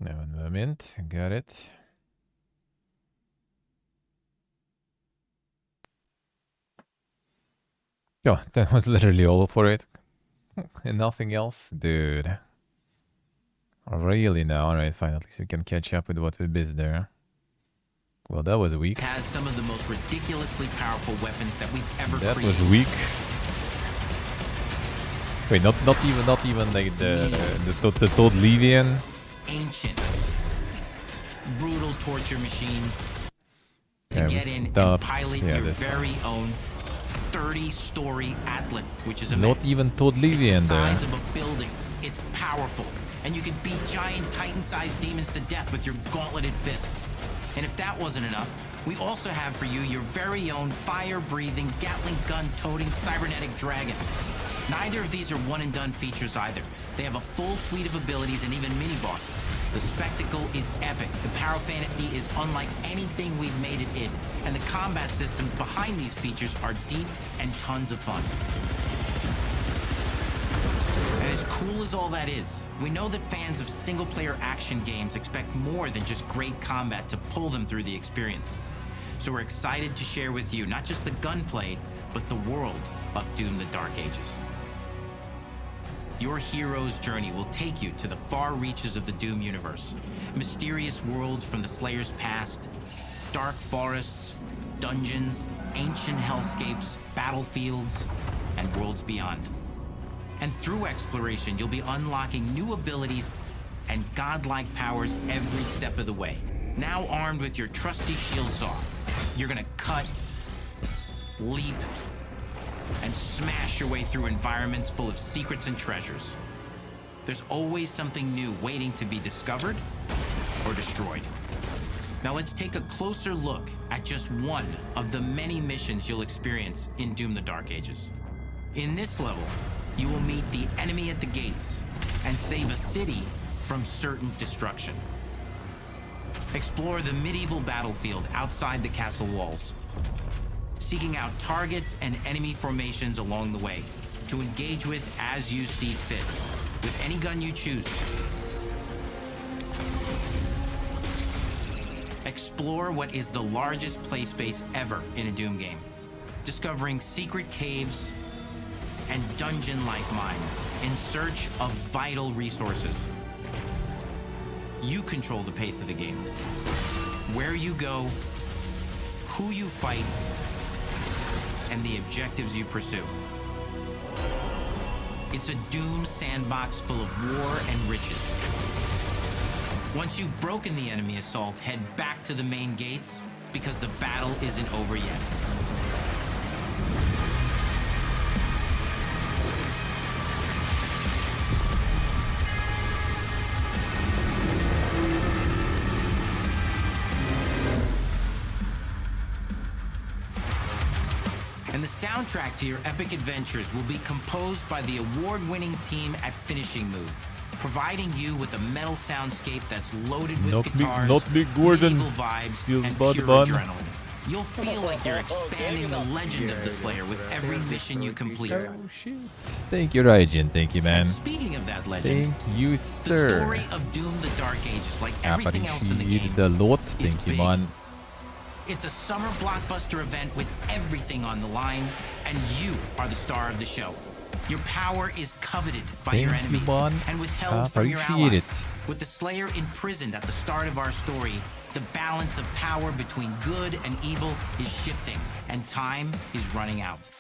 Now, 1 moment. Got it. Oh, that was literally all for it. And nothing else? Dude. Really now? Alright, fine. At least we can catch up with what we missed there. Well, that was weak.
Has some of the most ridiculously powerful weapons that we've ever
That
created.
was weak. Wait, not even like the Toad Levian.
Ancient, brutal torture machines to
Yeah,
get in and pilot your very own 30-story Atlas, which is
not even Toad Levian there.
size of a building. It's powerful, and you can beat giant Titan-sized demons to death with your gauntleted fists. And if that wasn't enough, we also have for you your very own fire-breathing, Gatling gun-toting cybernetic dragon. Neither of these are one-and-done features either. They have a full suite of abilities and even mini-bosses. The spectacle is epic. The Power Fantasy is unlike anything we've made it in. And the combat systems behind these features are deep and tons of fun. And as cool as all that is, we know that fans of single-player action games expect more than just great combat to pull them through the experience. So we're excited to share with you not just the gunplay, but the world of Doom: The Dark Ages. Your hero's journey will take you to the far reaches of the Doom universe. Mysterious worlds from the Slayer's past, dark forests, dungeons, ancient hellscapes, battlefields, and worlds beyond. And through exploration, you'll be unlocking new abilities and godlike powers every step of the way. Now armed with your trusty shield saw, you're gonna cut, leap, and smash your way through environments full of secrets and treasures. There's always something new waiting to be discovered or destroyed. Now let's take a closer look at just one of the many missions you'll experience in Doom: The Dark Ages. In this level, you will meet the enemy at the gates and save a city from certain destruction. Explore the medieval battlefield outside the castle walls, seeking out targets and enemy formations along the way to engage with as you see fit, with any gun you choose. Explore what is the largest play space ever in a Doom game, discovering secret caves and dungeon-like mines in search of vital resources. You control the pace of the game. Where you go, who you fight, and the objectives you pursue. It's a Doom sandbox full of war and riches. Once you've broken the enemy assault, head back to the main gates, because the battle isn't over yet. And the soundtrack to your epic adventures will be composed by the award-winning team at Finishing Move, providing you with a metal soundscape that's loaded with guitars, medieval vibes, and pure adrenaline. You'll feel like you're expanding the legend of the Slayer with every mission you complete.
Thank you, Raijin. Thank you, man.
And speaking of that legend,
thank you, sir.
The story of Doom: The Dark Ages, like everything else in the game,
the lot. Thank you, man.
It's a summer blockbuster event with everything on the line, and you are the star of the show. Your power is coveted by your enemies and withheld from your allies. With the Slayer imprisoned at the start of our story, the balance of power between good and evil is shifting, and time is running out.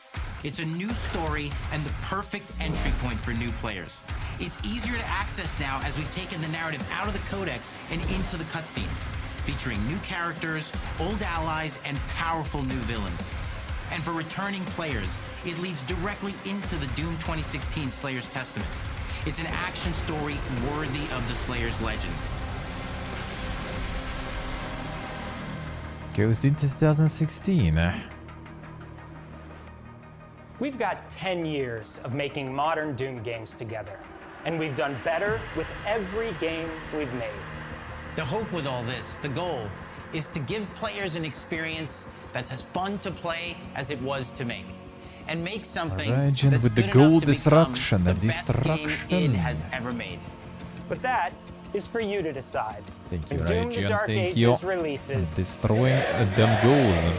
It's a new story and the perfect entry point for new players. It's easier to access now as we've taken the narrative out of the codex and into the cutscenes, featuring new characters, old allies, and powerful new villains. And for returning players, it leads directly into the Doom 2016 Slayer's Testaments. It's an action story worthy of the Slayer's legend.
Goes into 2016.
We've got 10 years of making modern Doom games together, and we've done better with every game we've made.
The hope with all this, the goal, is to give players an experience that's as fun to play as it was to make. And make something that's
with the
good
goal
enough to
destruction,
become
the
the best game
destruction.
it has ever made.
But that is for you to decide.
Thank you,
When Doom: The
Raijin.
Dark
Thank you.
Ages releases,
Destroying them goals.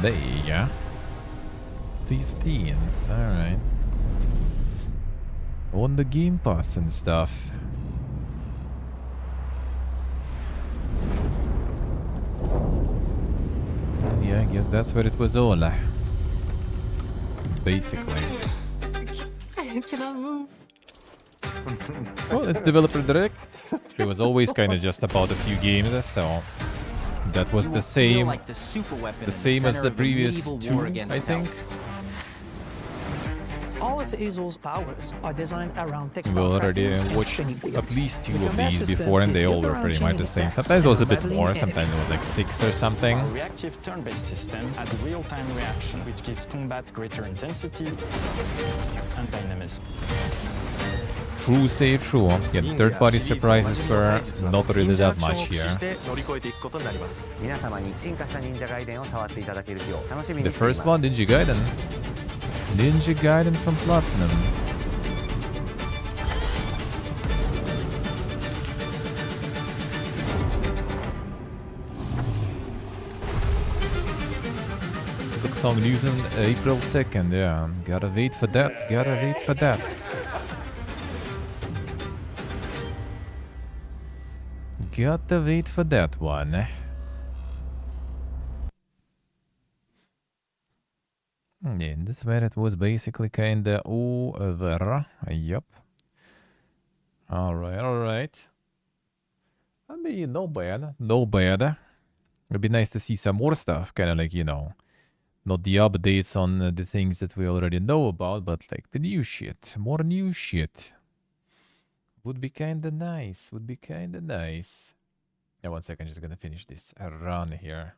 There you go. 15th, alright. On the Game Pass and stuff. And yeah, I guess that's where it was all. Basically.
I cannot move.
Well, it's Developer Direct. It was always kind of just about a few games, so that was the same.
Like the super weapon
The same as the previous two, I think.
All of Hazel's powers are designed around
We
textile
already
crafting and
watched
spinning wheels.
at least two
The
of
combat
these
system
before, and
is
they all
built
were
around
pretty much
chaining
the same.
attacks
Sometimes it was a
and
bit
battling
more, sometimes it was like 6 or something.
Our reactive turn-based system has real-time reaction, which gives combat greater intensity and dynamism.
True, say true. Yeah, third-party surprises were not really that much here. The first one, Ninja Gaiden. Ninja Gaiden from Platinum. Silksong news on April 2nd, yeah. Gotta wait for that, gotta wait for that. Gotta wait for that one. Yeah, this where it was basically kinda over. Yup. Alright, alright. I mean, no bad, no bad. It'd be nice to see some more stuff, kinda like, you know, not the updates on the things that we already know about, but like the new shit, more new shit. Would be kinda nice, would be kinda nice. Yeah, 1 second, just gonna finish this run here.